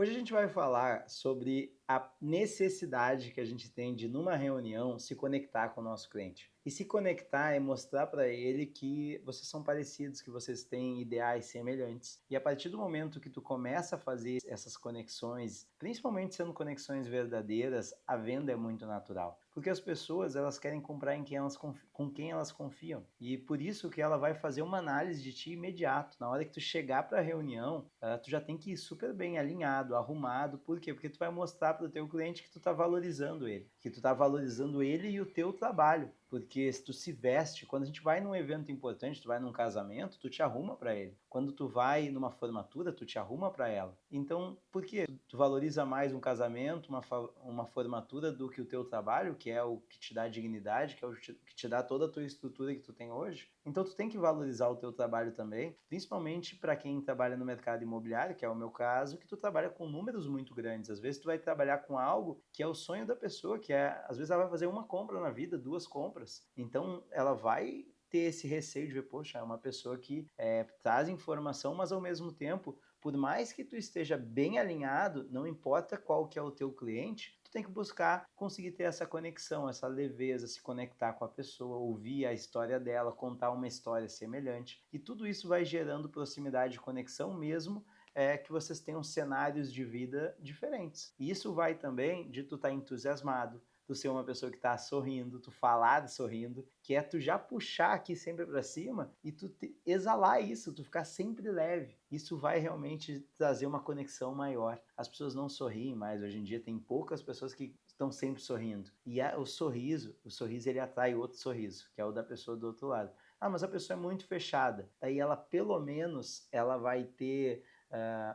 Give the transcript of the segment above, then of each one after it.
Hoje a gente vai falar sobre a necessidade que a gente tem de, numa reunião, se conectar com o nosso cliente. E se conectar é mostrar para ele que vocês são parecidos, que vocês têm ideais semelhantes. E a partir do momento que tu começa a fazer essas conexões, principalmente sendo conexões verdadeiras, a venda é muito natural. Porque as pessoas, elas querem comprar em quem com quem elas confiam. E por isso que ela vai fazer uma análise de ti imediato. Na hora que tu chegar para a reunião, tu já tem que ir super bem alinhado, arrumado. Por quê? Porque tu vai mostrar para o teu cliente que tu está valorizando ele. Que tu está valorizando ele e o teu trabalho. Porque se tu se veste, quando a gente vai num evento importante, tu vai num casamento, tu te arruma para ele. Quando tu vai numa formatura, tu te arruma para ela. Então, por quê? Tu valoriza mais um casamento, uma formatura do que o teu trabalho, que é o que te dá dignidade, que é o que te dá toda a tua estrutura que tu tem hoje. Então, tu tem que valorizar o teu trabalho também, principalmente para quem trabalha no mercado imobiliário, que é o meu caso, que tu trabalha com números muito grandes. Às vezes tu vai trabalhar com algo que é o sonho da pessoa, que é, às vezes ela vai fazer uma compra na vida, duas compras. Então, ela vai ter esse receio de ver, poxa, é uma pessoa que traz informação, mas ao mesmo tempo, por mais que tu esteja bem alinhado, não importa qual que é o teu cliente, tu tem que buscar conseguir ter essa conexão, essa leveza, se conectar com a pessoa, ouvir a história dela, contar uma história semelhante. E tudo isso vai gerando proximidade e conexão mesmo que vocês tenham cenários de vida diferentes. E isso vai também de tu estar entusiasmado, tu ser uma pessoa que está sorrindo, tu falar sorrindo, que é tu já puxar aqui sempre para cima e tu exalar isso, tu ficar sempre leve. Isso vai realmente trazer uma conexão maior. As pessoas não sorriem mais, hoje em dia tem poucas pessoas que estão sempre sorrindo. E o sorriso ele atrai outro sorriso, que é o da pessoa do outro lado. Ah, mas a pessoa é muito fechada. Daí ela, pelo menos, ela vai ter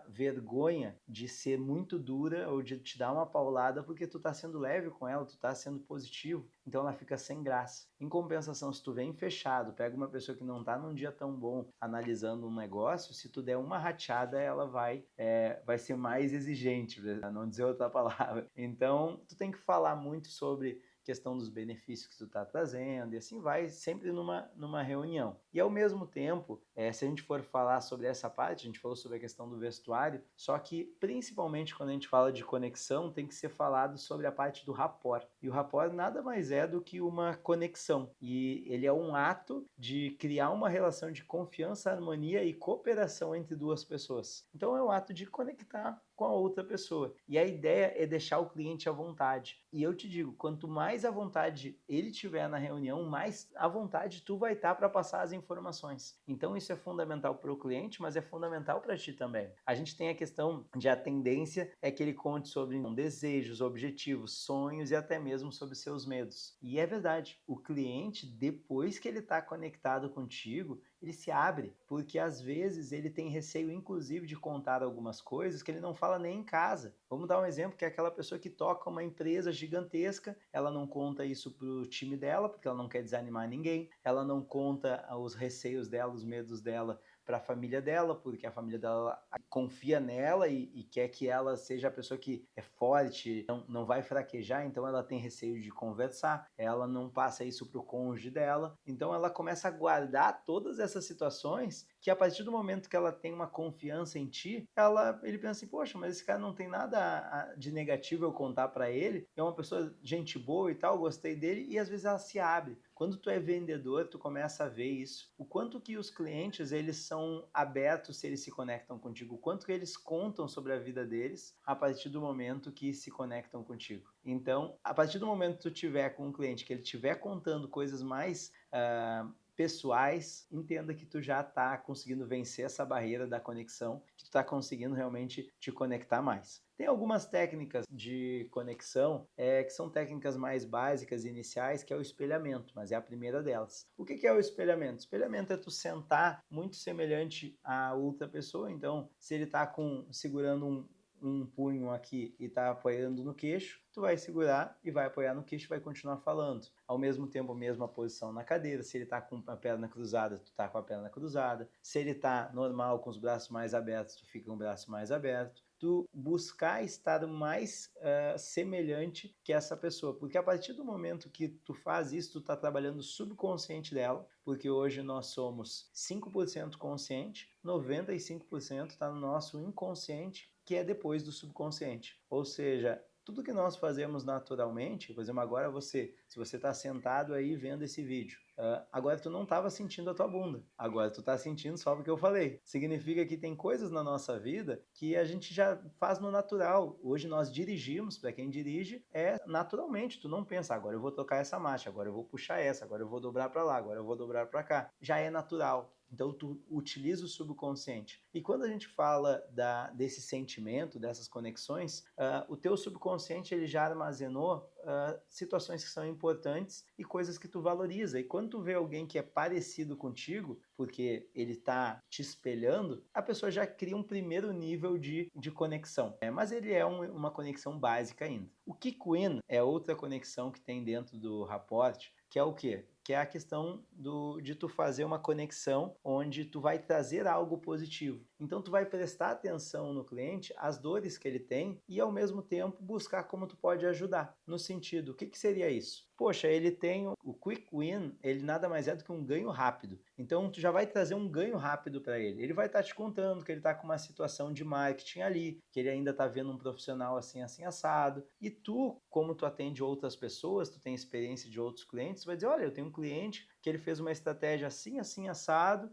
vergonha de ser muito dura ou de te dar uma paulada porque tu tá sendo leve com ela, tu tá sendo positivo, então ela fica sem graça. Em compensação, se tu vem fechado, pega uma pessoa que não tá num dia tão bom analisando um negócio, se tu der uma rateada, ela vai ser mais exigente, pra não dizer outra palavra. Então, tu tem que falar muito sobre questão dos benefícios que tu está trazendo, e assim vai, sempre numa reunião. E ao mesmo tempo, se a gente for falar sobre essa parte, a gente falou sobre a questão do vestuário, só que principalmente quando a gente fala de conexão, tem que ser falado sobre a parte do rapport. E o rapport nada mais é do que uma conexão. E ele é um ato de criar uma relação de confiança, harmonia e cooperação entre duas pessoas. Então é um ato de conectar com a outra pessoa. E a ideia é deixar o cliente à vontade. E eu te digo, quanto mais à vontade ele tiver na reunião, mais à vontade tu vai estar para passar as informações. Então isso é fundamental para o cliente, mas é fundamental para ti também. A gente tem a questão de a tendência é que ele conte sobre desejos, objetivos, sonhos e até mesmo sobre seus medos. E é verdade, o cliente, depois que ele está conectado contigo, ele se abre, porque às vezes ele tem receio, inclusive, de contar algumas coisas que ele não fala nem em casa. Vamos dar um exemplo, que é aquela pessoa que toca uma empresa gigantesca, ela não conta isso pro time dela, porque ela não quer desanimar ninguém, ela não conta os receios dela, os medos dela para a família dela, porque a família dela confia nela e quer que ela seja a pessoa que é forte, não vai fraquejar, então ela tem receio de conversar, ela não passa isso para o cônjuge dela, então ela começa a guardar todas essas situações que a partir do momento que ela tem uma confiança em ti, ele pensa assim, poxa, mas esse cara não tem nada de negativo eu contar para ele, é uma pessoa gente boa e tal, gostei dele, e às vezes ela se abre. Quando tu é vendedor, tu começa a ver isso. O quanto que os clientes, eles são abertos se eles se conectam contigo, o quanto que eles contam sobre a vida deles a partir do momento que se conectam contigo. Então, a partir do momento que tu tiver com um cliente, que ele estiver contando coisas mais pessoais, entenda que tu já está conseguindo vencer essa barreira da conexão, que tu está conseguindo realmente te conectar mais. Tem algumas técnicas de conexão que são técnicas mais básicas e iniciais, que é o espelhamento, mas é a primeira delas. O que é o espelhamento? O espelhamento é tu sentar muito semelhante a outra pessoa, então se ele está segurando um punho aqui e está apoiando no queixo, tu vai segurar e vai apoiar no queixo e vai continuar falando. Ao mesmo tempo, a mesma posição na cadeira. Se ele está com a perna cruzada, tu está com a perna cruzada. Se ele está normal, com os braços mais abertos, tu fica com o braço mais aberto. Tu buscar estar mais semelhante que essa pessoa. Porque a partir do momento que tu faz isso, tu está trabalhando o subconsciente dela, porque hoje nós somos 5% consciente, 95% está no nosso inconsciente, que é depois do subconsciente. Ou seja, tudo que nós fazemos naturalmente, por exemplo, agora se você está sentado aí vendo esse vídeo, agora tu não estava sentindo a tua bunda, agora tu está sentindo só porque eu falei. Significa que tem coisas na nossa vida que a gente já faz no natural. Hoje nós dirigimos, para quem dirige, é naturalmente, tu não pensa, agora eu vou tocar essa marcha, agora eu vou puxar essa, agora eu vou dobrar para lá, agora eu vou dobrar para cá. Já é natural. Então, tu utiliza o subconsciente. E quando a gente fala desse sentimento, dessas conexões, o teu subconsciente ele já armazenou situações que são importantes e coisas que tu valoriza. E quando tu vê alguém que é parecido contigo, porque ele está te espelhando, a pessoa já cria um primeiro nível de conexão. Mas ele é uma conexão básica ainda. O Kikuin é outra conexão que tem dentro do Rapport, que é o quê? Que é a questão de tu fazer uma conexão onde tu vai trazer algo positivo. Então tu vai prestar atenção no cliente, as dores que ele tem e ao mesmo tempo buscar como tu pode ajudar. No sentido, o que seria isso? Poxa, ele tem o quick win, ele nada mais é do que um ganho rápido. Então tu já vai trazer um ganho rápido para ele. Ele vai estar te contando que ele está com uma situação de marketing ali, que ele ainda está vendo um profissional assim, assim, assado. E tu, como tu atende outras pessoas, tu tem experiência de outros clientes, vai dizer, olha, eu tenho um cliente que ele fez uma estratégia assim, assim, assado,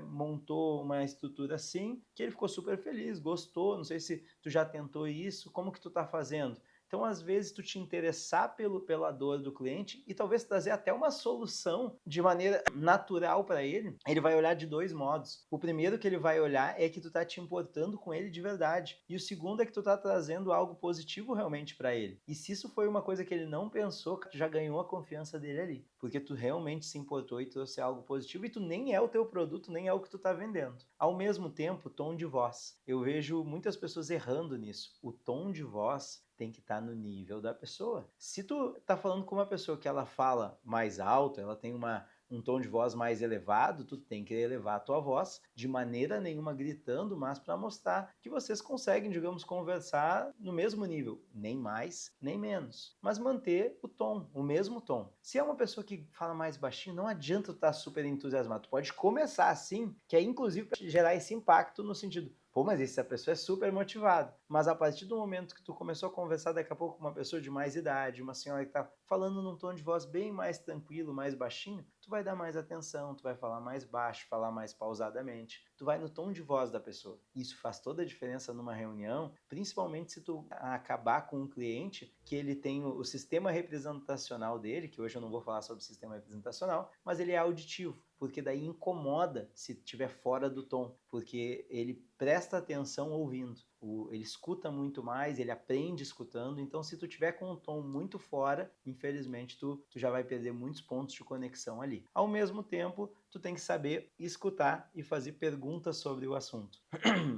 montou uma estrutura assim, que ele ficou super feliz, gostou, não sei se tu já tentou isso, como que tu tá fazendo? Então, às vezes, tu te interessar pela dor do cliente e talvez trazer até uma solução de maneira natural para ele vai olhar de dois modos. O primeiro que ele vai olhar é que tu tá te importando com ele de verdade. E o segundo é que tu tá trazendo algo positivo realmente para ele. E se isso foi uma coisa que ele não pensou, tu já ganhou a confiança dele ali. Porque tu realmente se importou e trouxe algo positivo e tu nem é o teu produto, nem é o que tu tá vendendo. Ao mesmo tempo, tom de voz. Eu vejo muitas pessoas errando nisso. O tom de voz tem que estar no nível da pessoa. Se tu tá falando com uma pessoa que ela fala mais alto, ela tem um tom de voz mais elevado, tu tem que elevar a tua voz, de maneira nenhuma gritando, mas para mostrar que vocês conseguem, digamos, conversar no mesmo nível, nem mais, nem menos, mas manter o tom, o mesmo tom. Se é uma pessoa que fala mais baixinho, não adianta tu estar super entusiasmado, tu pode começar assim, que é inclusive para gerar esse impacto no sentido, pô, mas essa pessoa é super motivada. Mas a partir do momento que tu começou a conversar daqui a pouco com uma pessoa de mais idade, uma senhora que tá falando num tom de voz bem mais tranquilo, mais baixinho, tu vai dar mais atenção, tu vai falar mais baixo, falar mais pausadamente, tu vai no tom de voz da pessoa. Isso faz toda a diferença numa reunião, principalmente se tu acabar com um cliente que ele tem o sistema representacional dele, que hoje eu não vou falar sobre o sistema representacional, mas ele é auditivo, porque daí incomoda se estiver fora do tom, porque ele presta atenção ouvindo, ele escuta muito mais, ele aprende escutando, então se tu tiver com um tom muito fora, infelizmente tu já vai perder muitos pontos de conexão ali. Ao mesmo tempo, tu tem que saber escutar e fazer perguntas sobre o assunto.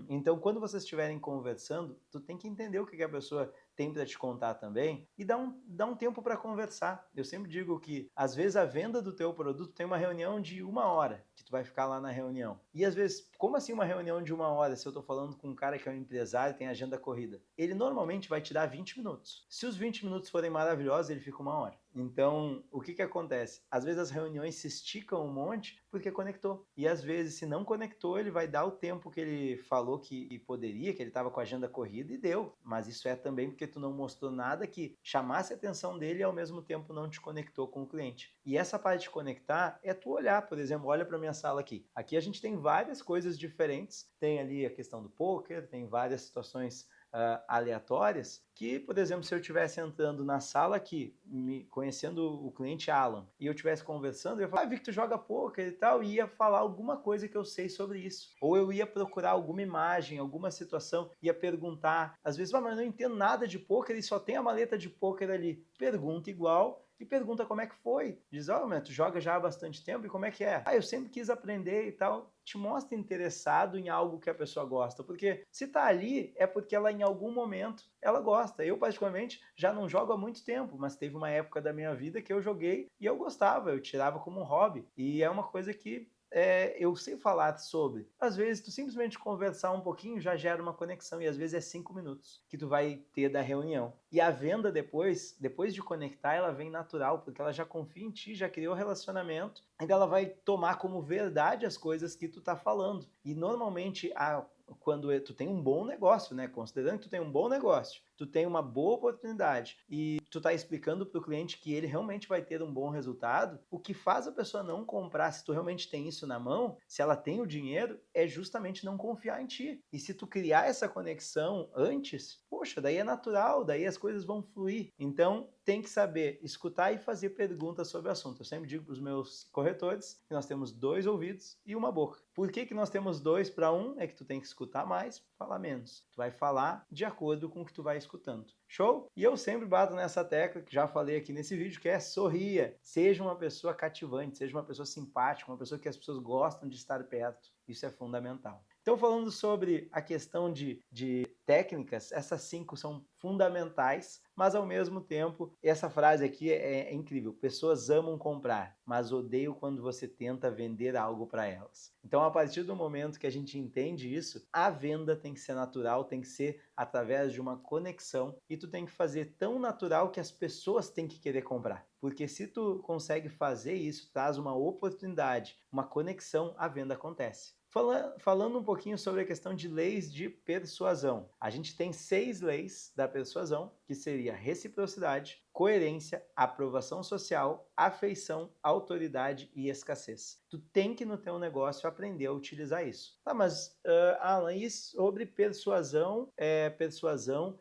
Então, quando vocês estiverem conversando, tu tem que entender o que a pessoa tem para te contar também e dá um tempo para conversar. Eu sempre digo que, às vezes, a venda do teu produto tem uma reunião de 1 hora, que tu vai ficar lá na reunião. E, às vezes, como assim uma reunião de 1 hora, se eu estou falando com um cara que é um empresário e tem agenda corrida? Ele normalmente vai te dar 20 minutos. Se os 20 minutos forem maravilhosos, ele fica 1 hora. Então, o que acontece? Às vezes as reuniões se esticam um monte porque conectou. E às vezes, se não conectou, ele vai dar o tempo que ele falou que poderia, que ele estava com a agenda corrida e deu. Mas isso é também porque tu não mostrou nada que chamasse a atenção dele e ao mesmo tempo não te conectou com o cliente. E essa parte de conectar é tu olhar, por exemplo, olha para minha sala aqui. Aqui a gente tem várias coisas diferentes. Tem ali a questão do poker, tem várias situações aleatórias, que, por exemplo, se eu estivesse entrando na sala aqui, conhecendo o cliente Alan, e eu estivesse conversando, eu ia falar, vi que tu joga poker e tal, e ia falar alguma coisa que eu sei sobre isso. Ou eu ia procurar alguma imagem, alguma situação, ia perguntar, às vezes, mas eu não entendo nada de poker e só tem a maleta de poker ali. Pergunta igual, e pergunta como é que foi. Diz, tu joga já há bastante tempo e como é que é? Eu sempre quis aprender e tal. Te mostra interessado em algo que a pessoa gosta, porque se tá ali é porque ela em algum momento ela gosta. Eu particularmente já não jogo há muito tempo, mas teve uma época da minha vida que eu joguei e eu gostava, eu tirava como um hobby. E é uma coisa que eu sei falar sobre. Às vezes, tu simplesmente conversar um pouquinho já gera uma conexão e às vezes é 5 minutos que tu vai ter da reunião. E a venda depois de conectar, ela vem natural, porque ela já confia em ti, já criou relacionamento, então ela vai tomar como verdade as coisas que tu tá falando. E normalmente quando tu tem um bom negócio, né? Considerando que tu tem um bom negócio, tu tem uma boa oportunidade e tu tá explicando para o cliente que ele realmente vai ter um bom resultado, o que faz a pessoa não comprar, se tu realmente tem isso na mão, se ela tem o dinheiro, é justamente não confiar em ti. E se tu criar essa conexão antes, poxa, daí é natural, daí as coisas vão fluir. Então, tem que saber escutar e fazer perguntas sobre o assunto. Eu sempre digo para os meus corretores que nós temos 2 ouvidos e uma boca. Por que nós temos 2 para 1? É que tu tem que escutar mais, falar menos. Tu vai falar de acordo com o que tu vai escutando. Show? E eu sempre bato nessa tecla, que já falei aqui nesse vídeo, que é sorria. Seja uma pessoa cativante, seja uma pessoa simpática, uma pessoa que as pessoas gostam de estar perto. Isso é fundamental. Então, falando sobre a questão de técnicas, essas 5 são fundamentais, mas ao mesmo tempo, essa frase aqui é incrível. Pessoas amam comprar, mas odeiam quando você tenta vender algo para elas. Então, a partir do momento que a gente entende isso, a venda tem que ser natural, tem que ser através de uma conexão e tu tem que fazer tão natural que as pessoas têm que querer comprar. Porque se tu consegue fazer isso, traz uma oportunidade, uma conexão, a venda acontece. Falando um pouquinho sobre a questão de leis de persuasão. A gente tem 6 leis da persuasão, que seria reciprocidade, coerência, aprovação social, afeição, autoridade e escassez. Tu tem que no teu negócio aprender a utilizar isso. Tá, mas Alan, e sobre persuasão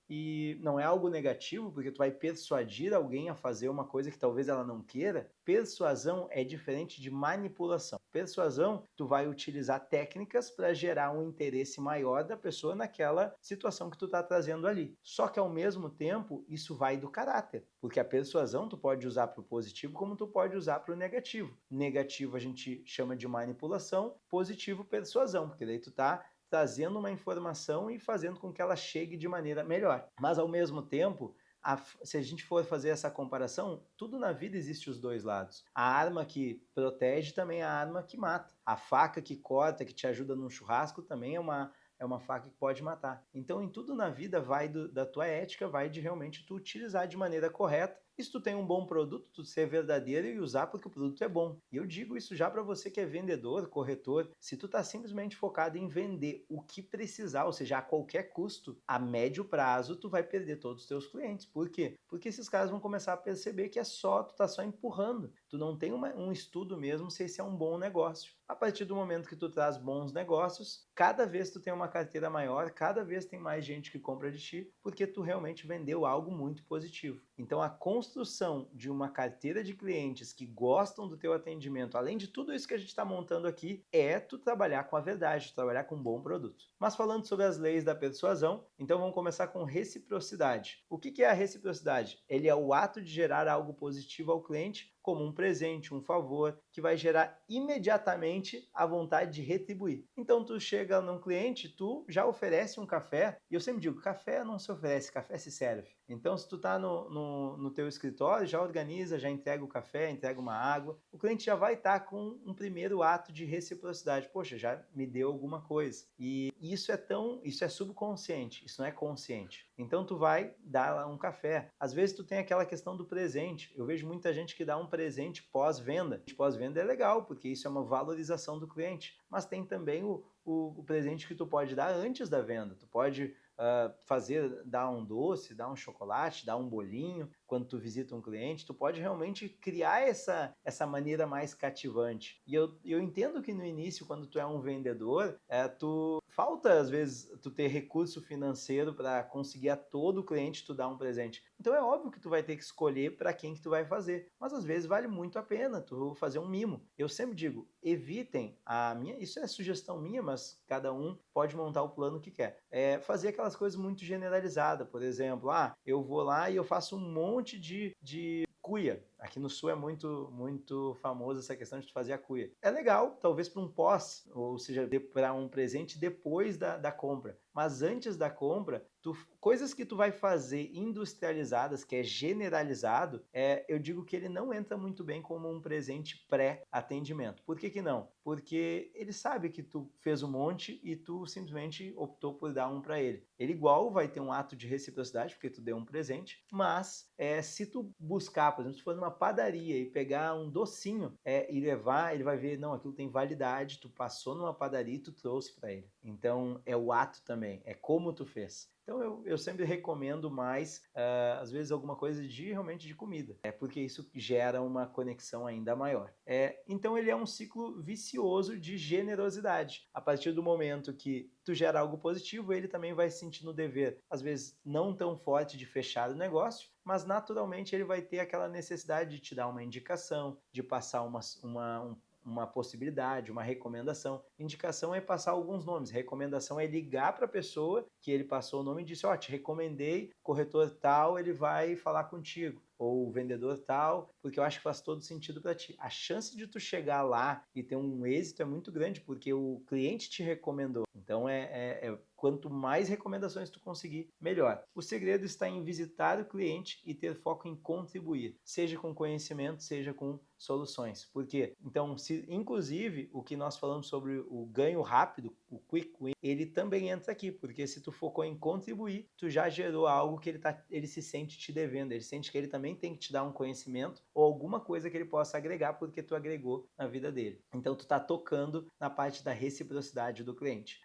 e não é algo negativo, porque tu vai persuadir alguém a fazer uma coisa que talvez ela não queira? Persuasão é diferente de manipulação. Persuasão, tu vai utilizar técnicas para gerar um interesse maior da pessoa naquela situação que tu está trazendo ali. Só que ao mesmo tempo, isso vai do caráter, porque a persuasão tu pode usar para o positivo como tu pode usar para o negativo. Negativo a gente chama de manipulação, positivo persuasão, porque daí tu tá trazendo uma informação e fazendo com que ela chegue de maneira melhor. Mas ao mesmo tempo, se a gente for fazer essa comparação, tudo na vida existe os dois lados. A arma que protege também é a arma que mata. A faca que corta, que te ajuda num churrasco, também é uma faca que pode matar. Então, em tudo na vida vai da tua ética, vai de realmente tu utilizar de maneira correta. E se tu tem um bom produto, tu ser verdadeiro e usar porque o produto é bom. E eu digo isso já para você que é vendedor, corretor, se tu tá simplesmente focado em vender o que precisar, ou seja, a qualquer custo, a médio prazo tu vai perder todos os teus clientes. Por quê? Porque esses caras vão começar a perceber que tu tá só empurrando. Tu não tem um estudo mesmo se esse é um bom negócio. A partir do momento que tu traz bons negócios, cada vez tu tem uma carteira maior, cada vez tem mais gente que compra de ti, porque tu realmente vendeu algo muito positivo. Então a construção de uma carteira de clientes que gostam do teu atendimento, além de tudo isso que a gente está montando aqui, é tu trabalhar com a verdade, tu trabalhar com um bom produto. Mas falando sobre as leis da persuasão, então vamos começar com reciprocidade. O que é a reciprocidade? Ele é o ato de gerar algo positivo ao cliente, como um presente, um favor, que vai gerar imediatamente a vontade de retribuir. Então tu chega num cliente, tu já oferece um café, e eu sempre digo, café não se oferece, café se serve. Então se tu tá no teu escritório, já organiza, já entrega o café, entrega uma água, o cliente já vai estar com um primeiro ato de reciprocidade. Poxa, já me deu alguma coisa. E isso é subconsciente, isso não é consciente. Então tu vai dar lá um café. Às vezes tu tem aquela questão do presente. Eu vejo muita gente que dá um presente pós-venda. Pós-venda é legal, porque isso é uma valorização do cliente. Mas tem também o presente que tu pode dar antes da venda. Tu pode dar um doce, dar um chocolate, dar um bolinho quando tu visita um cliente, tu pode realmente criar essa maneira mais cativante. E eu entendo que no início, quando tu é um vendedor, falta às vezes tu ter recurso financeiro para conseguir a todo cliente tu dar um presente. Então é óbvio que tu vai ter que escolher para quem que tu vai fazer, mas às vezes vale muito a pena tu fazer um mimo. Eu sempre digo, evitem isso é sugestão minha, mas cada um pode montar o plano que quer. Fazer aquelas coisas muito generalizadas, por exemplo, eu vou lá e eu faço um monte de cuia. Aqui no sul é muito, muito famosa essa questão de fazer a cuia. É legal, talvez para um pós, ou seja, para um presente depois da compra. Mas antes da compra, coisas que tu vai fazer industrializadas, que é generalizado, eu digo que ele não entra muito bem como um presente pré-atendimento. Por que não? Porque ele sabe que tu fez um monte e tu simplesmente optou por dar um para ele. Ele igual vai ter um ato de reciprocidade, porque tu deu um presente, mas se tu buscar, por exemplo, se for numa padaria e pegar um docinho e levar, ele vai ver, não, aquilo tem validade, tu passou numa padaria e tu trouxe para ele. Então, é o ato também, é como tu fez. Então, eu sempre recomendo mais, às vezes, alguma coisa realmente de comida, porque isso gera uma conexão ainda maior. Então, ele é um ciclo vicioso de generosidade. A partir do momento que tu gera algo positivo, ele também vai se sentir no dever, às vezes não tão forte de fechar o negócio, mas naturalmente ele vai ter aquela necessidade de te dar uma indicação, de passar uma possibilidade, uma recomendação. Indicação é passar alguns nomes, recomendação é ligar para a pessoa que ele passou o nome e disse, te recomendei, corretor tal, ele vai falar contigo. Ou o vendedor tal, porque eu acho que faz todo sentido para ti. A chance de tu chegar lá e ter um êxito é muito grande, porque o cliente te recomendou. Então, quanto mais recomendações tu conseguir, melhor. O segredo está em visitar o cliente e ter foco em contribuir, seja com conhecimento, seja com soluções. Por quê? Então, inclusive, o que nós falamos sobre o ganho rápido, o quick win, ele também entra aqui, porque se tu focou em contribuir, tu já gerou algo que ele se sente te devendo, ele sente que ele também tem que te dar um conhecimento ou alguma coisa que ele possa agregar, porque tu agregou na vida dele. Então, tu está tocando na parte da reciprocidade do cliente.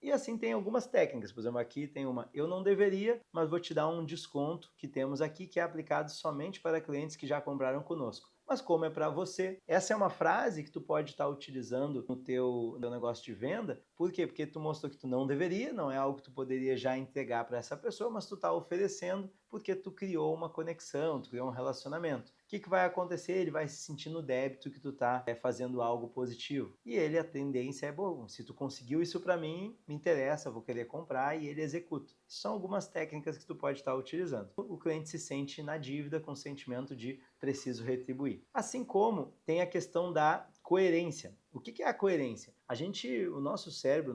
E assim tem algumas técnicas, por exemplo, aqui tem uma, eu não deveria, mas vou te dar um desconto que temos aqui, que é aplicado somente para clientes que já compraram conosco. Mas como é para você, essa é uma frase que tu pode estar utilizando no teu negócio de venda. Por quê? Porque tu mostrou que tu não deveria, não é algo que tu poderia já entregar para essa pessoa, mas tu está oferecendo porque tu criou uma conexão, tu criou um relacionamento. O que vai acontecer? Ele vai se sentir no débito que tu está fazendo algo positivo. E a tendência é, bom, se tu conseguiu isso para mim, me interessa, vou querer comprar, e ele executa. São algumas técnicas que tu pode estar utilizando. O cliente se sente na dívida com o sentimento de preciso retribuir. Assim como tem a questão da coerência. O que é a coerência? O nosso cérebro,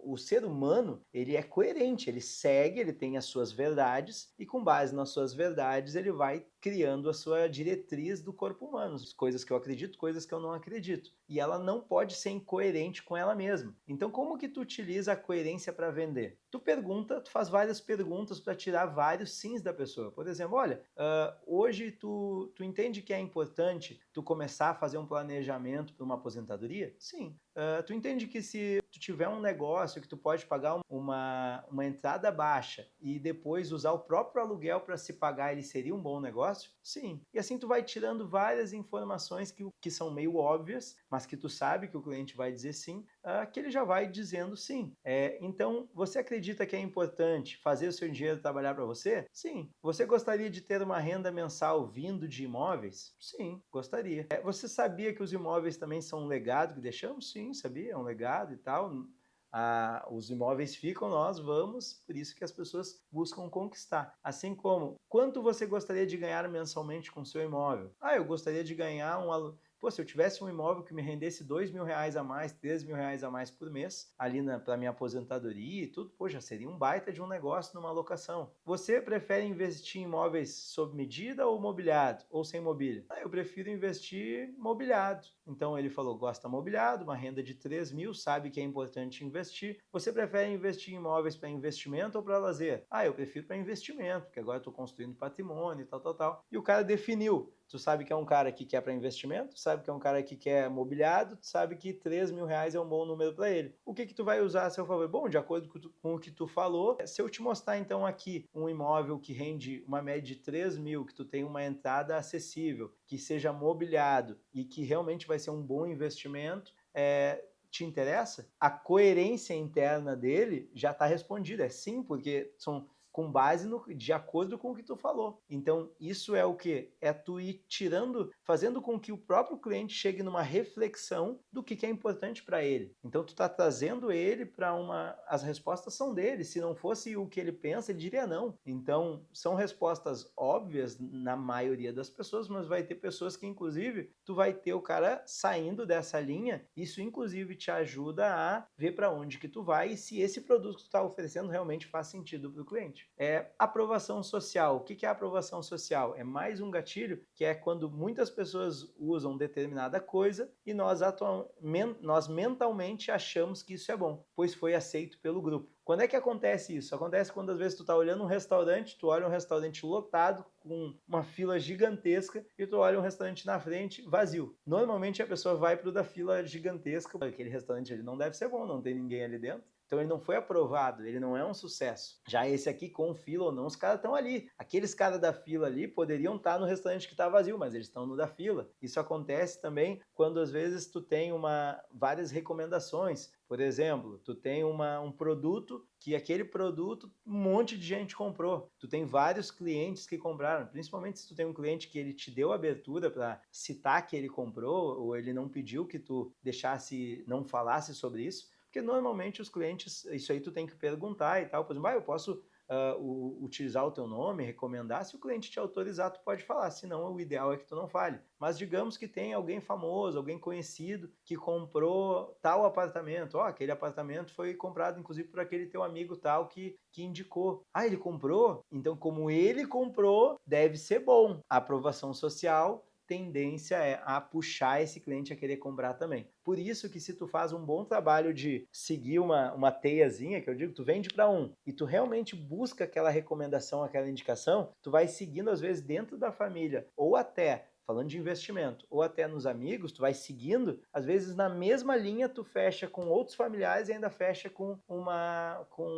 o ser humano, ele é coerente, ele segue, ele tem as suas verdades e com base nas suas verdades ele vai criando a sua diretriz do corpo humano, coisas que eu acredito, coisas que eu não acredito. E ela não pode ser incoerente com ela mesma. Então, como que tu utiliza a coerência para vender? Tu faz várias perguntas para tirar vários sims da pessoa. Por exemplo, olha, hoje tu entende que é importante tu começar a fazer um planejamento para uma aposentadoria? Sim. Tu entende que se tu tiver um negócio que tu pode pagar uma entrada baixa e depois usar o próprio aluguel para se pagar, ele seria um bom negócio? Sim. E assim tu vai tirando várias informações que são meio óbvias, mas que tu sabe que o cliente vai dizer sim, que ele já vai dizendo sim. Então, você acredita que é importante fazer o seu dinheiro trabalhar para você? Sim. Você gostaria de ter uma renda mensal vindo de imóveis? Sim, gostaria. Você sabia que os imóveis também são um legado que deixamos? Sim, sabia, é um legado e tal. Os imóveis ficam, nós vamos, por isso que as pessoas buscam conquistar. Assim como, quanto você gostaria de ganhar mensalmente com o seu imóvel? Eu gostaria de ganhar se eu tivesse um imóvel que me rendesse R$ 2.000 a mais, R$ 3.000 a mais por mês, ali para minha aposentadoria e tudo, já seria um baita de um negócio numa locação. Você prefere investir em imóveis sob medida ou mobiliado, ou sem mobília? Eu prefiro investir mobiliado. Então ele falou, gosta mobiliado, uma renda de 3.000, sabe que é importante investir. Você prefere investir em imóveis para investimento ou para lazer? Eu prefiro para investimento, porque agora eu estou construindo patrimônio e tal. E o cara definiu. Tu sabe que é um cara que quer para investimento, tu sabe que é um cara que quer mobiliado, tu sabe que R$ 3.000 é um bom número para ele. O que tu vai usar a seu favor? Bom, de acordo com o que tu falou, se eu te mostrar então aqui um imóvel que rende uma média de 3.000, que tu tem uma entrada acessível, que seja mobiliado e que realmente vai ser um bom investimento, te interessa? A coerência interna dele já está respondida. É sim, porque são com base de acordo com o que tu falou. Então, isso é o quê? É tu ir fazendo com que o próprio cliente chegue numa reflexão do que é importante para ele. Então, tu está trazendo ele para as respostas são dele. Se não fosse o que ele pensa, ele diria não. Então, são respostas óbvias na maioria das pessoas, mas vai ter pessoas que, inclusive, tu vai ter o cara saindo dessa linha. Isso, inclusive, te ajuda a ver para onde que tu vai e se esse produto que tu está oferecendo realmente faz sentido para o cliente. cliente. Aprovação social. O que é aprovação social? É mais um gatilho que é quando muitas pessoas usam determinada coisa e nós mentalmente achamos que isso é bom, pois foi aceito pelo grupo. Quando é que acontece isso? Acontece quando às vezes tu tá olhando um restaurante, tu olha um restaurante lotado, com uma fila gigantesca, e tu olha um restaurante na frente vazio. Normalmente a pessoa vai pro da fila gigantesca, aquele restaurante ali não deve ser bom, não tem ninguém ali dentro. Então ele não foi aprovado, ele não é um sucesso. Já esse aqui, com fila ou não, os caras estão ali. Aqueles caras da fila ali poderiam estar no restaurante que está vazio, mas eles estão no da fila. Isso acontece também quando às vezes tu tem várias recomendações. Por exemplo, tu tem um produto que aquele produto um monte de gente comprou. Tu tem vários clientes que compraram, principalmente se tu tem um cliente que ele te deu abertura para citar que ele comprou ou ele não pediu que tu não falasse sobre isso. Porque normalmente os clientes, isso aí tu tem que perguntar e tal. Por exemplo, eu posso utilizar o teu nome, recomendar. Se o cliente te autorizar, tu pode falar. Se não, o ideal é que tu não fale. Mas digamos que tem alguém famoso, alguém conhecido que comprou tal apartamento. Aquele apartamento foi comprado inclusive por aquele teu amigo tal que indicou. Ele comprou? Então, como ele comprou, deve ser bom. A aprovação social, tendência é a puxar esse cliente a querer comprar também. Por isso que se tu faz um bom trabalho de seguir uma teiazinha, que eu digo, tu vende para um e tu realmente busca aquela recomendação, aquela indicação, tu vai seguindo às vezes dentro da família ou até falando de investimento, ou até nos amigos, tu vai seguindo, às vezes na mesma linha tu fecha com outros familiares e ainda fecha com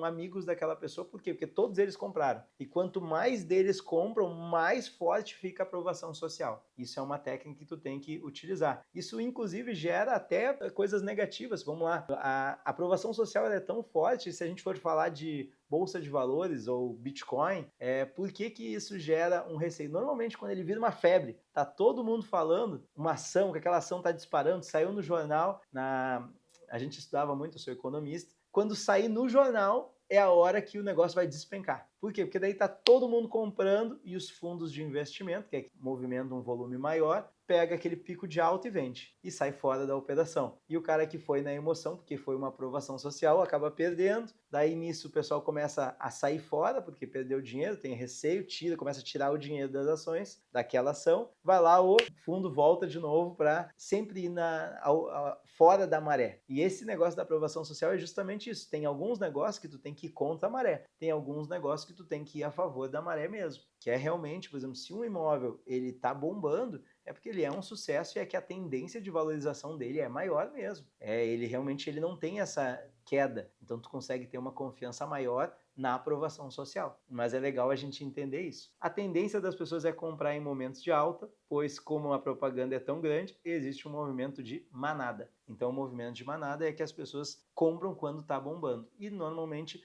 amigos daquela pessoa. Por quê? Porque todos eles compraram. E quanto mais deles compram, mais forte fica a aprovação social. Isso é uma técnica que tu tem que utilizar. Isso inclusive gera até coisas negativas. Vamos lá, a aprovação social é tão forte, se a gente for falar de bolsa de valores ou Bitcoin, por que isso gera um receio? Normalmente, quando ele vira uma febre, tá todo mundo falando, uma ação, que aquela ação tá disparando, saiu no jornal, a gente estudava muito, eu sou economista, quando sair no jornal, é a hora que o negócio vai despencar. Por quê? Porque daí tá todo mundo comprando e os fundos de investimento, que movimentam um volume maior, pega aquele pico de alta e vende e sai fora da operação. E o cara que foi na emoção, porque foi uma aprovação social, acaba perdendo. Daí nisso o pessoal começa a sair fora, porque perdeu dinheiro, tem receio, começa a tirar o dinheiro das ações daquela ação. Vai lá, o fundo volta de novo para sempre ir fora da maré. E esse negócio da aprovação social é justamente isso. Tem alguns negócios que tu tem que ir contra a maré. Tem alguns negócios que tu tem que ir a favor da maré mesmo. Que é realmente, por exemplo, se um imóvel ele tá bombando, é porque ele é um sucesso e é que a tendência de valorização dele é maior mesmo. Ele realmente não tem essa queda. Então tu consegue ter uma confiança maior na aprovação social. Mas é legal a gente entender isso. A tendência das pessoas é comprar em momentos de alta, pois como a propaganda é tão grande, existe um movimento de manada. Então o movimento de manada é que as pessoas compram quando está bombando. E normalmente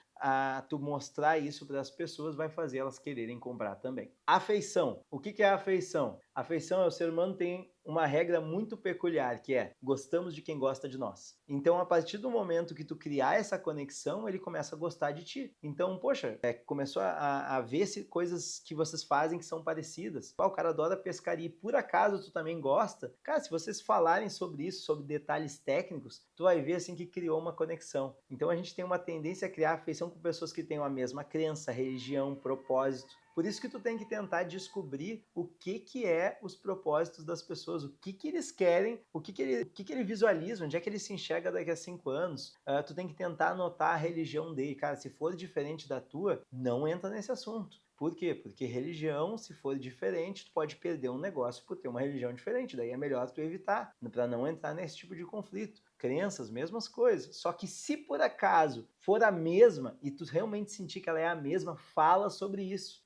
tu mostrar isso para as pessoas vai fazer elas quererem comprar também. Afeição. O que é a afeição? A afeição é o ser humano tem uma regra muito peculiar, que é gostamos de quem gosta de nós. Então, a partir do momento que tu criar essa conexão, ele começa a gostar de ti. Então, poxa, começou a ver coisas que vocês fazem que são parecidas. O cara adora pescaria e por acaso tu também gosta. Cara, se vocês falarem sobre isso, sobre detalhes técnicos, tu vai ver assim que criou uma conexão. Então, a gente tem uma tendência a criar afeição com pessoas que têm a mesma crença, religião, propósito. Por isso que tu tem que tentar descobrir o que é os propósitos das pessoas, o que eles querem, o que ele visualiza, onde é que ele se enxerga daqui a 5 anos. Tu tem que tentar anotar a religião dele. Cara, se for diferente da tua, não entra nesse assunto. Por quê? Porque religião, se for diferente, tu pode perder um negócio por ter uma religião diferente. Daí é melhor tu evitar, para não entrar nesse tipo de conflito. Crenças, mesmas coisas. Só que se por acaso for a mesma e tu realmente sentir que ela é a mesma, fala sobre isso.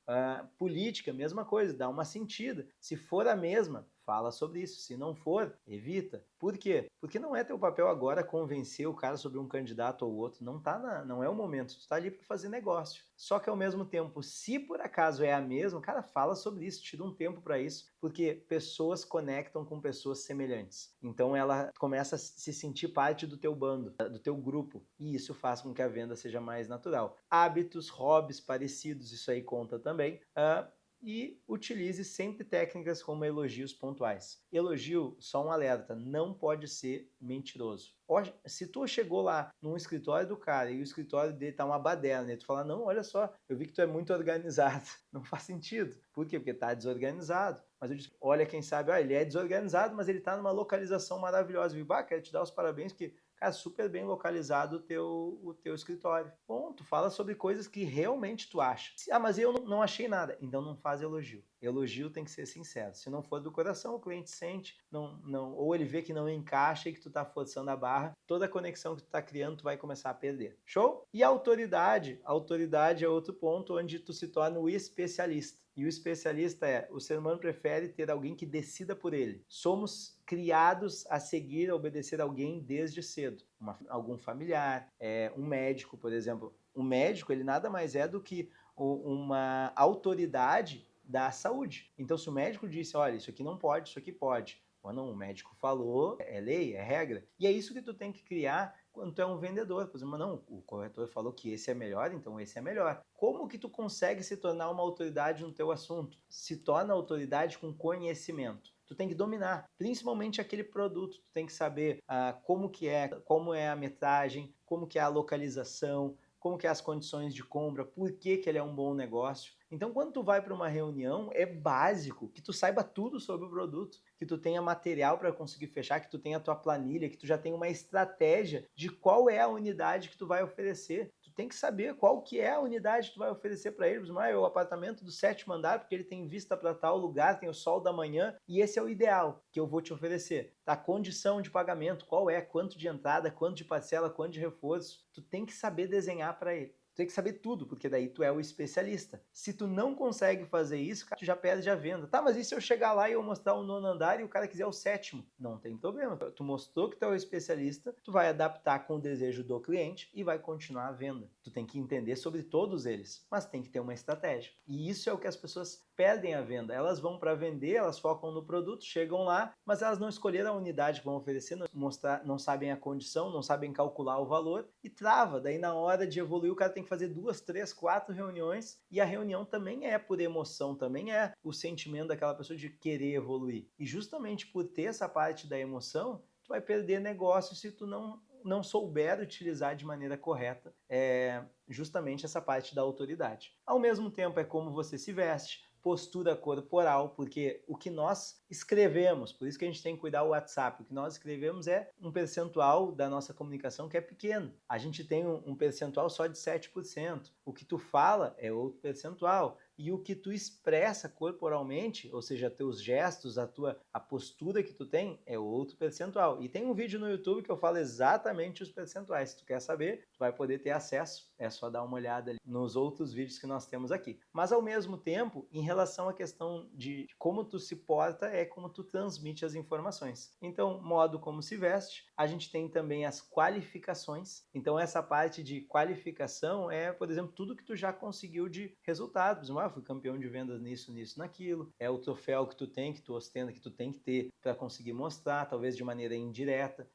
Política, mesma coisa, dá uma sentida. Se for a mesma, fala sobre isso. Se não for, evita. Por quê? Porque não é teu papel agora convencer o cara sobre um candidato ou outro. Não é o momento. Tu tá ali para fazer negócio. Só que ao mesmo tempo, se por acaso é a mesma, cara, fala sobre isso, tira um tempo para isso, porque pessoas conectam com pessoas semelhantes. Então ela começa a se sentir parte do teu bando, do teu grupo, e isso faz com que a venda seja mais natural. Hábitos, hobbies parecidos, isso aí conta também. e utilize sempre técnicas como elogios pontuais. Elogio, só um alerta, não pode ser mentiroso. Se tu chegou lá num escritório do cara e o escritório dele tá uma baderna, e tu fala, não, olha só, eu vi que tu é muito organizado. Não faz sentido. Por quê? Porque tá desorganizado. Mas eu disse, olha, quem sabe, ele é desorganizado, mas ele tá numa localização maravilhosa. Eu digo, quero te dar os parabéns, porque cara, super bem localizado o teu escritório. Ponto. Fala sobre coisas que realmente tu acha. Mas eu não achei nada. Então não faz elogio. Elogio tem que ser sincero. Se não for do coração, o cliente sente, ou ele vê que não encaixa e que tu tá forçando a barra, toda a conexão que tu tá criando, tu vai começar a perder. Show? E a autoridade? A autoridade é outro ponto onde tu se torna o especialista. E o especialista o ser humano prefere ter alguém que decida por ele. Somos criados a seguir, a obedecer alguém desde cedo. Algum familiar, um médico, por exemplo. O médico, ele nada mais é do que uma autoridade da saúde. Então, se o médico disse, olha, isso aqui não pode, isso aqui pode. Quando o médico falou, é lei, é regra. E é isso que tu tem que criar quando tu é um vendedor. Por exemplo, não, o corretor falou que esse é melhor, então esse é melhor. Como que tu consegue se tornar uma autoridade no teu assunto? Se torna autoridade com conhecimento. Tu tem que dominar, principalmente aquele produto. Tu tem que saber como é a metragem, como que é a localização, como que é as condições de compra, por que ele é um bom negócio. Então, quando tu vai para uma reunião, é básico que tu saiba tudo sobre o produto, que tu tenha material para conseguir fechar, que tu tenha a tua planilha, que tu já tenha uma estratégia de qual é a unidade que tu vai oferecer. Tu tem que saber qual que é a unidade que tu vai oferecer para eles. É o apartamento do 7º andar, porque ele tem vista para tal lugar, tem o sol da manhã, e esse é o ideal que eu vou te oferecer. A condição de pagamento, qual é, quanto de entrada, quanto de parcela, quanto de reforço. Tu tem que saber desenhar para ele. Tu tem que saber tudo, porque daí tu é o especialista. Se tu não consegue fazer isso, tu já perde a venda. Tá, mas e se eu chegar lá e eu mostrar o 9º andar e o cara quiser o 7º? Não tem problema. Tu mostrou que tu é o especialista, tu vai adaptar com o desejo do cliente e vai continuar a venda. Tu tem que entender sobre todos eles, mas tem que ter uma estratégia. E isso é o que as pessoas perdem a venda. Elas vão para vender, elas focam no produto, chegam lá, mas elas não escolheram a unidade que vão oferecer, não sabem a condição, não sabem calcular o valor e trava. Daí na hora de evoluir o cara tem que fazer 2, 3, 4 reuniões e a reunião também é por emoção, também é o sentimento daquela pessoa de querer evoluir. E justamente por ter essa parte da emoção, tu vai perder negócio se tu não souber utilizar de maneira correta justamente essa parte da autoridade. Ao mesmo tempo é como você se veste, postura corporal, porque o que nós escrevemos, por isso que a gente tem que cuidar do WhatsApp, o que nós escrevemos é um percentual da nossa comunicação que é pequeno. A gente tem um percentual só de 7%. O que tu fala é outro percentual. E o que tu expressa corporalmente, ou seja, teus gestos, a postura que tu tem, é outro percentual. E tem um vídeo no YouTube que eu falo exatamente os percentuais. Se tu quer saber, tu vai poder ter acesso. É só dar uma olhada ali nos outros vídeos que nós temos aqui. Mas ao mesmo tempo, em relação à questão de como tu se porta, é como tu transmite as informações. Então, modo como se veste, a gente tem também as qualificações. Então, essa parte de qualificação é, por exemplo, tudo que tu já conseguiu de resultados. Fui campeão de vendas nisso, nisso, naquilo. É o troféu que tu ostenta, que tu tem que ter para conseguir mostrar, talvez de maneira indireta.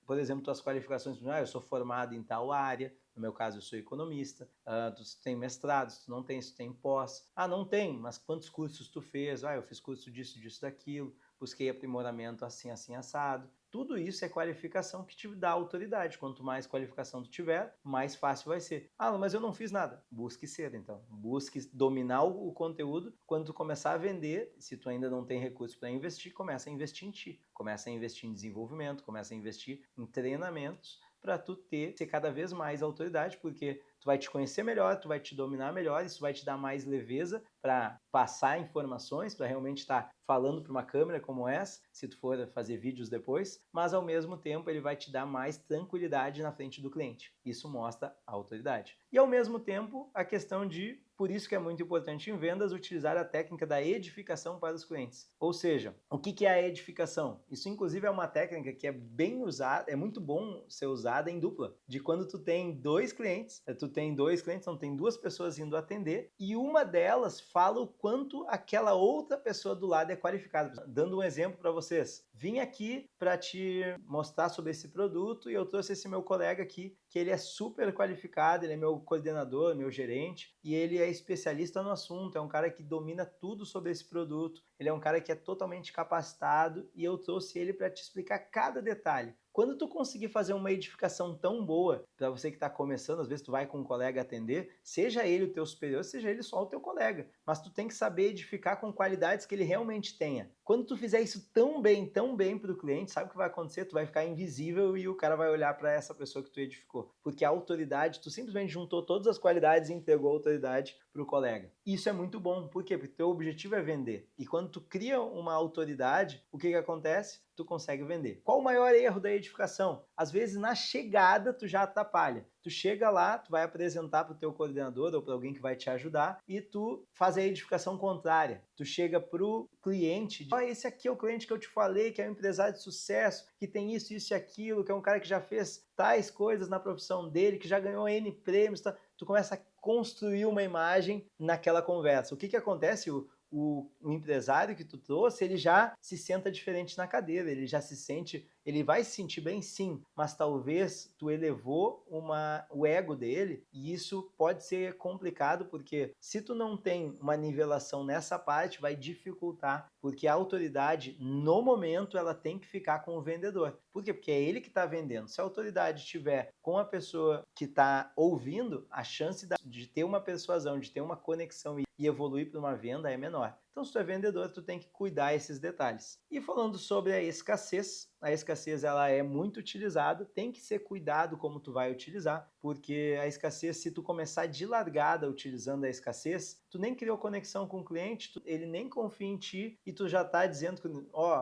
Por exemplo, tuas qualificações, eu sou formado em tal área, no meu caso eu sou economista, tu tem mestrado, tu não tem, tu tem pós. Não tem, mas quantos cursos tu fez? Eu fiz curso disso, disso, daquilo, busquei aprimoramento assim, assim, assado. Tudo isso é qualificação que te dá autoridade. Quanto mais qualificação tu tiver, mais fácil vai ser. Mas eu não fiz nada. Busque ser, então. Busque dominar o conteúdo. Quando tu começar a vender, se tu ainda não tem recurso para investir, começa a investir em ti. Começa a investir em desenvolvimento, começa a investir em treinamentos para tu ser cada vez mais autoridade, porque tu vai te conhecer melhor, tu vai te dominar melhor, isso vai te dar mais leveza para passar informações, para realmente estar falando para uma câmera como essa, se tu for fazer vídeos depois, mas ao mesmo tempo ele vai te dar mais tranquilidade na frente do cliente. Isso mostra a autoridade. E ao mesmo tempo, a questão por isso que é muito importante em vendas utilizar a técnica da edificação para os clientes. Ou seja, o que é a edificação? Isso inclusive é uma técnica que é bem usada, é muito bom ser usada em dupla. De quando tu tem 2 clientes, tu tem 2 clientes, não, tem 2 pessoas indo atender e uma delas fala o quanto aquela outra pessoa do lado é qualificada. Dando um exemplo para vocês, vim aqui para te mostrar sobre esse produto e eu trouxe esse meu colega aqui, que ele é super qualificado, ele é meu coordenador, meu gerente, e ele é especialista no assunto, é um cara que domina tudo sobre esse produto, ele é um cara que é totalmente capacitado e eu trouxe ele para te explicar cada detalhe. Quando tu conseguir fazer uma edificação tão boa, para você que está começando, às vezes tu vai com um colega atender, seja ele o teu superior, seja ele só o teu colega, mas tu tem que saber edificar com qualidades que ele realmente tenha. Quando tu fizer isso tão bem para o cliente, sabe o que vai acontecer? Tu vai ficar invisível e o cara vai olhar para essa pessoa que tu edificou. Porque a autoridade, tu simplesmente juntou todas as qualidades e entregou a autoridade para o colega. Isso é muito bom. Por quê? Porque teu objetivo é vender. E quando tu cria uma autoridade, o que acontece? Tu consegue vender. Qual o maior erro da edificação? Às vezes na chegada tu já atrapalha. Tu chega lá, tu vai apresentar para o teu coordenador ou para alguém que vai te ajudar e tu faz a edificação contrária. Tu chega para o cliente, esse aqui é o cliente que eu te falei, que é um empresário de sucesso, que tem isso, isso e aquilo, que é um cara que já fez tais coisas na profissão dele, que já ganhou N prêmios, tá? Tu começa a construir uma imagem naquela conversa. O que acontece? O empresário que tu trouxe, ele já se senta diferente na cadeira, ele já se sente, ele vai se sentir bem sim, mas talvez tu elevou o ego dele e isso pode ser complicado porque se tu não tem uma nivelação nessa parte, vai dificultar, porque a autoridade, no momento, ela tem que ficar com o vendedor. Por quê? Porque é ele que está vendendo. Se a autoridade estiver com a pessoa que está ouvindo, a chance de ter uma persuasão, de ter uma conexão e evoluir para uma venda é menor. Então, se tu é vendedor, tu tem que cuidar esses detalhes. E falando sobre a escassez ela é muito utilizada, tem que ser cuidado como tu vai utilizar, porque a escassez, se tu começar de largada utilizando a escassez, tu nem criou conexão com o cliente, ele nem confia em ti e tu já está dizendo que,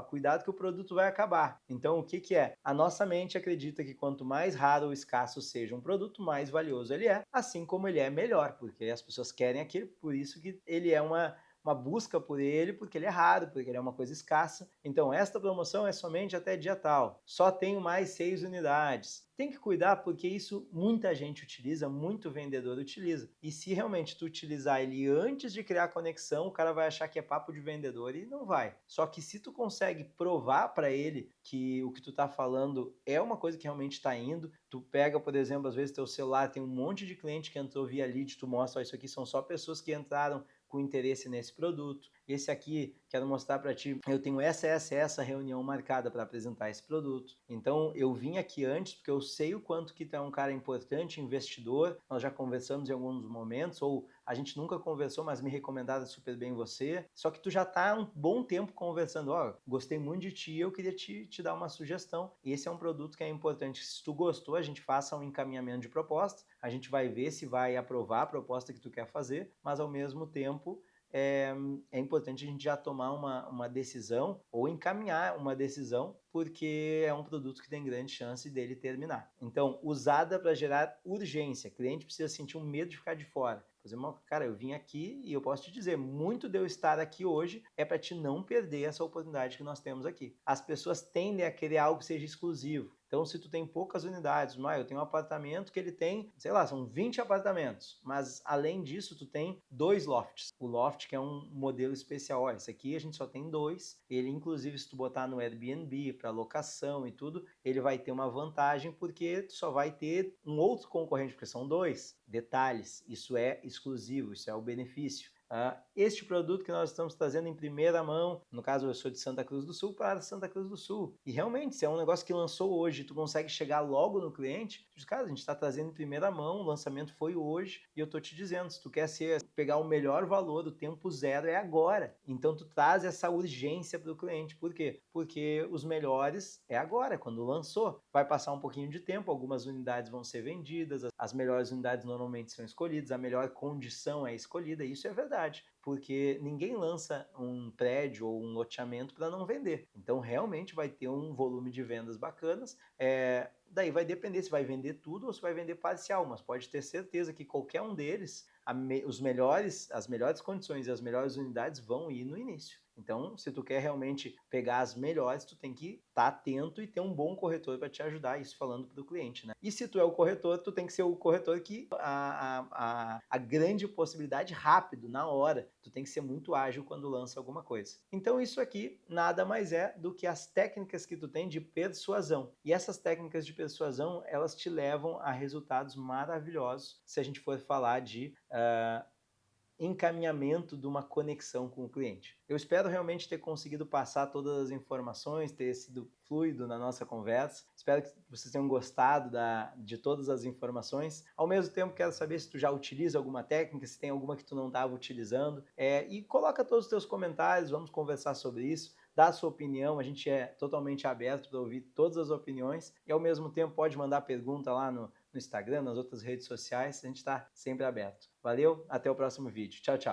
cuidado que o produto vai acabar. Então, o que é? A nossa mente acredita que quanto mais raro ou escasso seja um produto, mais valioso ele é, assim como ele é melhor, porque as pessoas querem aquilo, por isso que ele é uma busca por ele, porque ele é raro, porque ele é uma coisa escassa. Então, esta promoção é somente até dia tal. Só tenho mais 6 unidades. Tem que cuidar porque isso muita gente utiliza, muito vendedor utiliza. E se realmente tu utilizar ele antes de criar conexão, o cara vai achar que é papo de vendedor e não vai. Só que se tu consegue provar para ele que o que tu tá falando é uma coisa que realmente está indo, tu pega, por exemplo, às vezes teu celular tem um monte de cliente que entrou via lead, tu mostra, isso aqui são só pessoas que entraram com interesse nesse produto. Esse aqui, quero mostrar para ti, eu tenho essa reunião marcada para apresentar esse produto. Então, eu vim aqui antes porque eu sei o quanto que tu é um cara importante, investidor, nós já conversamos em alguns momentos, ou a gente nunca conversou, mas me recomendaram super bem você. Só que tu já tá há um bom tempo conversando, gostei muito de ti, eu queria te dar uma sugestão. Esse é um produto que é importante. Se tu gostou, a gente faça um encaminhamento de proposta, a gente vai ver se vai aprovar a proposta que tu quer fazer, mas ao mesmo tempo é importante a gente já tomar uma decisão ou encaminhar uma decisão, porque é um produto que tem grande chance dele terminar. Então, usada para gerar urgência. O cliente precisa sentir um medo de ficar de fora. Por exemplo, cara, eu vim aqui e eu posso te dizer, muito de eu estar aqui hoje é para te não perder essa oportunidade que nós temos aqui. As pessoas tendem a querer algo que seja exclusivo. Então, se tu tem poucas unidades, eu tenho um apartamento que ele tem, sei lá, são 20 apartamentos, mas além disso, tu tem 2 lofts. O loft que é um modelo especial, esse aqui a gente só tem 2, ele inclusive se tu botar no Airbnb para locação e tudo, ele vai ter uma vantagem porque tu só vai ter um outro concorrente, porque são 2. Detalhes, isso é exclusivo, isso é o benefício. Este produto que nós estamos trazendo em primeira mão, no caso eu sou de Santa Cruz do Sul para Santa Cruz do Sul, e realmente se é um negócio que lançou hoje, tu consegue chegar logo no cliente, tu diz, cara, a gente está trazendo em primeira mão, o lançamento foi hoje, e eu tô te dizendo, se tu quer pegar o melhor valor, o tempo zero é agora, então tu traz essa urgência para o cliente, por quê? Porque os melhores é agora, quando lançou, vai passar um pouquinho de tempo, algumas unidades vão ser vendidas, as melhores unidades normalmente são escolhidas, a melhor condição é escolhida, isso é verdade, porque ninguém lança um prédio ou um loteamento para não vender. Então, realmente vai ter um volume de vendas bacanas. Daí vai depender se vai vender tudo ou se vai vender parcial, mas pode ter certeza que qualquer um deles, as melhores condições e as melhores unidades vão ir no início. Então, se tu quer realmente pegar as melhores, tu tem que estar atento e ter um bom corretor para te ajudar, isso falando para o cliente, né? E se tu é o corretor, tu tem que ser o corretor que a grande possibilidade rápido, na hora. Tu tem que ser muito ágil quando lança alguma coisa. Então isso aqui nada mais é do que as técnicas que tu tem de persuasão. E essas técnicas de persuasão, elas te levam a resultados maravilhosos se a gente for falar de encaminhamento de uma conexão com o cliente. Eu espero realmente ter conseguido passar todas as informações, ter sido fluido na nossa conversa. Espero que vocês tenham gostado de todas as informações. Ao mesmo tempo, quero saber se tu já utiliza alguma técnica, se tem alguma que tu não estava utilizando. E coloca todos os teus comentários, vamos conversar sobre isso. Dá a sua opinião, a gente é totalmente aberto para ouvir todas as opiniões e ao mesmo tempo pode mandar pergunta lá no Instagram, nas outras redes sociais, a gente está sempre aberto. Valeu, até o próximo vídeo. Tchau, tchau.